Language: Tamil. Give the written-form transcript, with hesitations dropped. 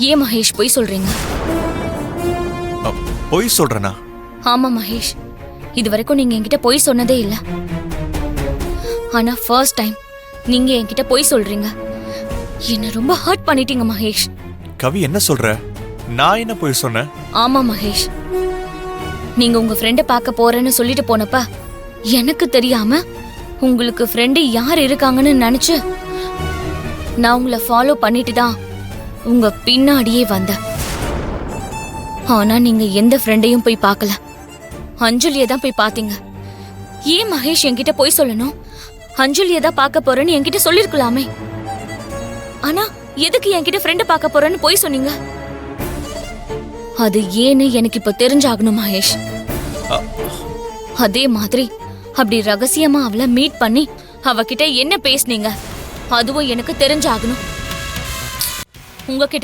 ஏன் மகேஷ் பொய் சொல்றீங்க? பொய் சொல்றேனா? ஆமா மகேஷ், இது வரைக்கும் நீங்க என்கிட்ட பொய் சொன்னதே இல்ல. ஆனா ஃபர்ஸ்ட் டைம் நீங்க என்கிட்ட பொய் சொல்றீங்க. என்ன ரொம்ப ஹர்ட் பண்ணிட்டீங்க மகேஷ். கவி என்ன சொல்ற? நான் என்ன பொய் சொன்னேன்? ஆமா மகேஷ், நீங்க உங்க ஃப்ரெண்ட பார்க்க போறேன்னு சொல்லிட்டு போனப்ப எனக்கு தெரியாம உங்களுக்கு ஃப்ரெண்டு யார் இருக்காங்கன்னு நினைச்சு நான் உங்களை ஃபாலோ பண்ணிட்டு தான் உங்க பின்னாடியே வந்தேன். ஆனா நீங்க எந்த ஃப்ரெண்டையும் போய் பார்க்கல, அஞ்சலியை தான் போய் பார்த்தீங்க. ஏன் மகேஷ் என்கிட்ட போய் சொல்லணும்? அஞ்சலியை தான் பார்க்க போறேன்னு என்கிட்ட சொல்லிருக்கலாமே. ஆனா எதுக்கு என்கிட்ட ஃப்ரெண்ட பார்க்க போறேன்னு போய் சொன்னீங்க? அது ஏன்னு எனக்கு இப்ப தெரிஞ்சாகணும் மகேஷ். அதே மாதிரி அப்படி ரகசியமா அவளை மீட் பண்ணி அவகிட்ட என்ன பேசுனீங்க அதுவும் எனக்கு தெரிஞ்சாகணும். உங்ககிட்ட